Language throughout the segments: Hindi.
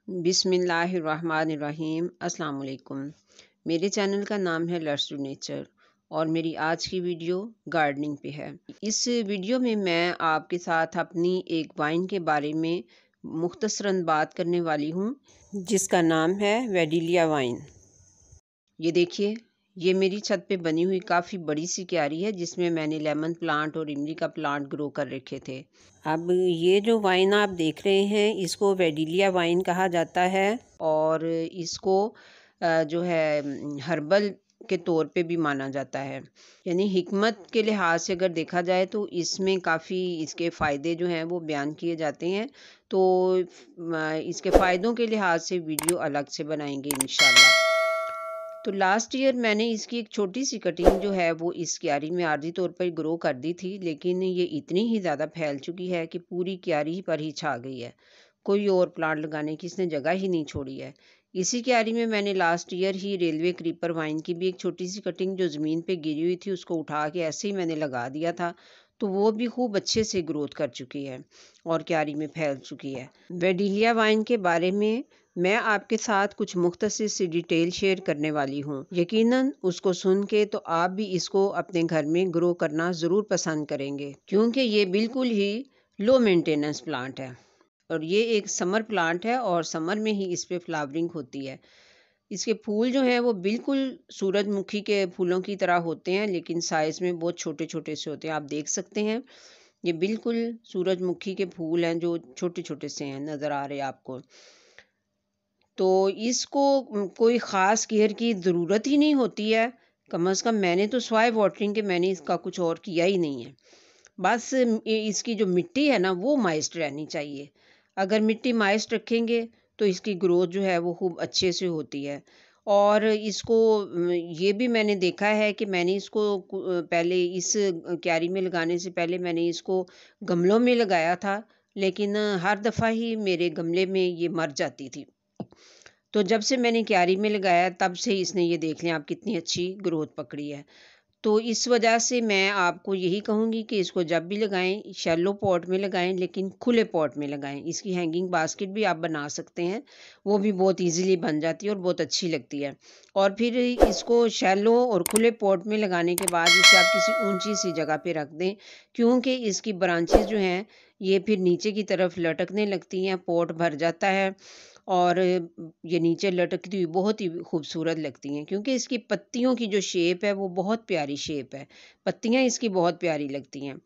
बिस्मिल्लाहिर्रहमानिर्रहीम। अस्सलाम वालेकुम। मेरे चैनल का नाम है लर्स टू नेचर और मेरी आज की वीडियो गार्डनिंग पे है। इस वीडियो में मैं आपके साथ अपनी एक वाइन के बारे में मुख्तसरन बात करने वाली हूँ जिसका नाम है वेडिलिया वाइन। ये देखिए, ये मेरी छत पे बनी हुई काफ़ी बड़ी सी क्यारी है जिसमें मैंने लेमन प्लांट और इमली का प्लांट ग्रो कर रखे थे। अब ये जो वाइन आप देख रहे हैं इसको वेडिलिया वाइन कहा जाता है और इसको जो है हर्बल के तौर पे भी माना जाता है। यानी हिकमत के लिहाज से अगर देखा जाए तो इसमें काफ़ी इसके फ़ायदे जो हैं वो बयान किए जाते हैं। तो इसके फ़ायदों के लिहाज से वीडियो अलग से बनाएंगे इंशाल्लाह। तो लास्ट ईयर मैंने इसकी एक छोटी सी कटिंग जो है वो इस क्यारी में आर्जी तौर पर ग्रो कर दी थी, लेकिन ये इतनी ही ज़्यादा फैल चुकी है कि पूरी क्यारी पर ही छा गई है। कोई और प्लांट लगाने की इसने जगह ही नहीं छोड़ी है। इसी क्यारी में मैंने लास्ट ईयर ही रेलवे क्रीपर वाइन की भी एक छोटी सी कटिंग जो ज़मीन पे गिरी हुई थी उसको उठा के ऐसे ही मैंने लगा दिया था। तो वो भी खूब अच्छे से ग्रोथ कर चुकी है और क्यारी में फैल चुकी है। वेडिलिया वाइन के बारे में मैं आपके साथ कुछ मुख्तसर सी डिटेल शेयर करने वाली हूँ। यकीनन उसको सुन के तो आप भी इसको अपने घर में ग्रो करना ज़रूर पसंद करेंगे क्योंकि ये बिल्कुल ही लो मेंटेनेंस प्लांट है और ये एक समर प्लांट है और समर में ही इस पे फ्लावरिंग होती है। इसके फूल जो हैं वो बिल्कुल सूरजमुखी के फूलों की तरह होते हैं, लेकिन साइज़ में बहुत छोटे छोटे से होते हैं। आप देख सकते हैं ये बिल्कुल सूरजमुखी के फूल हैं जो छोटे छोटे से हैं, नज़र आ रहे हैं आपको। तो इसको कोई ख़ास केयर की ज़रूरत ही नहीं होती है। कम से कम मैंने तो स्वाय वाटरिंग के मैंने इसका कुछ और किया ही नहीं है। बस इसकी जो मिट्टी है ना वो मॉइस्ट रहनी चाहिए। अगर मिट्टी मॉइस्ट रखेंगे तो इसकी ग्रोथ जो है वो खूब अच्छे से होती है। और इसको ये भी मैंने देखा है कि मैंने इसको पहले इस क्यारी में लगाने से पहले मैंने इसको गमलों में लगाया था, लेकिन हर दफ़ा ही मेरे गमले में ये मर जाती थी। तो जब से मैंने क्यारी में लगाया तब से इसने ये देख लें आप कितनी अच्छी ग्रोथ पकड़ी है। तो इस वजह से मैं आपको यही कहूँगी कि इसको जब भी लगाएं शैलो पॉट में लगाएं, लेकिन खुले पॉट में लगाएं। इसकी हैंगिंग बास्केट भी आप बना सकते हैं, वो भी बहुत इजीली बन जाती है और बहुत अच्छी लगती है। और फिर इसको शैलो और खुले पॉट में लगाने के बाद इसे आप किसी ऊंची सी जगह पे रख दें, क्योंकि इसकी ब्रांचेस जो हैं ये फिर नीचे की तरफ लटकने लगती हैं, पॉट भर जाता है और ये नीचे लटकती हुई बहुत ही खूबसूरत लगती हैं क्योंकि इसकी पत्तियों की जो शेप है वो बहुत प्यारी शेप है। पत्तियां इसकी बहुत प्यारी लगती हैं।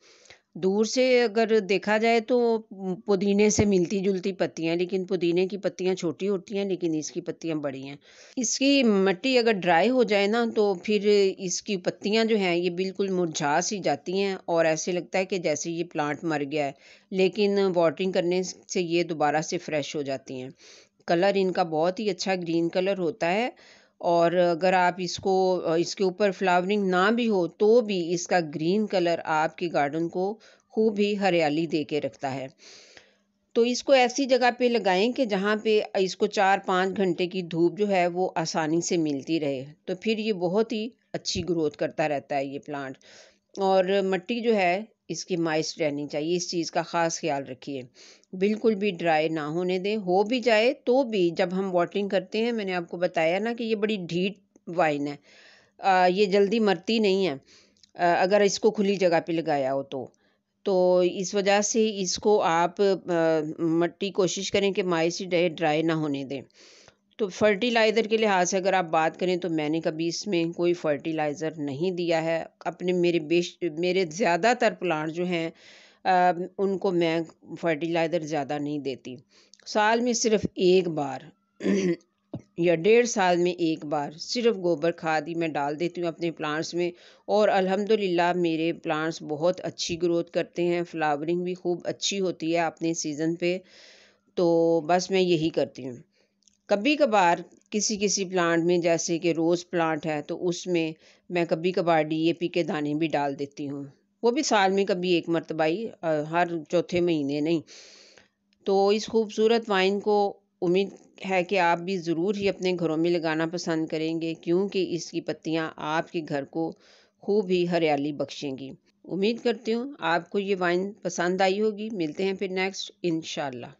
दूर से अगर देखा जाए तो पुदीने से मिलती जुलती पत्तियां, लेकिन पुदीने की पत्तियां छोटी होती हैं लेकिन इसकी पत्तियां बड़ी हैं। इसकी मिट्टी अगर ड्राई हो जाए ना तो फिर इसकी पत्तियां जो हैं ये बिल्कुल मुरझा सी जाती हैं और ऐसे लगता है कि जैसे ये प्लांट मर गया है, लेकिन वाटरिंग करने से ये दोबारा से फ्रेश हो जाती हैं। कलर इनका बहुत ही अच्छा ग्रीन कलर होता है और अगर आप इसको इसके ऊपर फ्लावरिंग ना भी हो तो भी इसका ग्रीन कलर आपके गार्डन को खूब ही हरियाली दे के रखता है। तो इसको ऐसी जगह पे लगाएं कि जहाँ पे इसको 4-5 घंटे की धूप जो है वो आसानी से मिलती रहे, तो फिर ये बहुत ही अच्छी ग्रोथ करता रहता है ये प्लांट। और मिट्टी जो है इसकी मॉइस्ट रहनी चाहिए, इस चीज़ का ख़ास ख्याल रखिए। बिल्कुल भी ड्राई ना होने दें, हो भी जाए तो भी जब हम वाटरिंग करते हैं, मैंने आपको बताया ना कि ये बड़ी ढीठ वाइन है। ये जल्दी मरती नहीं है अगर इसको खुली जगह पे लगाया हो तो। तो इस वजह से इसको आप मिट्टी कोशिश करें कि मॉइस्ट रहे, ड्राई ना होने दें। तो फर्टिलाइज़र के लिहाज से अगर आप बात करें तो मैंने कभी इसमें कोई फर्टिलाइज़र नहीं दिया है। अपने मेरे ज़्यादातर प्लांट जो हैं उनको मैं फर्टिलाइज़र ज़्यादा नहीं देती। साल में सिर्फ़ 1 बार या 1.5 साल में 1 बार सिर्फ़ गोबर खाद ही मैं डाल देती हूँ अपने प्लांट्स में और अल्हम्दुलिल्लाह मेरे प्लांट्स बहुत अच्छी ग्रोथ करते हैं, फ्लावरिंग भी खूब अच्छी होती है अपने सीज़न पे। तो बस मैं यही करती हूँ। कभी-कभार किसी-किसी प्लांट में जैसे कि रोज़ प्लांट है तो उसमें मैं कभी-कभार डीएपी के दाने भी डाल देती हूँ। वो भी साल में कभी 1 मर्तबा ही, हर चौथे महीने नहीं। तो इस खूबसूरत वाइन को उम्मीद है कि आप भी ज़रूर ही अपने घरों में लगाना पसंद करेंगे क्योंकि इसकी पत्तियाँ आपके घर को खूब ही हरियाली बख्शेंगी। उम्मीद करती हूँ आपको ये वाइन पसंद आई होगी। मिलते हैं फिर नेक्स्ट इंशाल्लाह।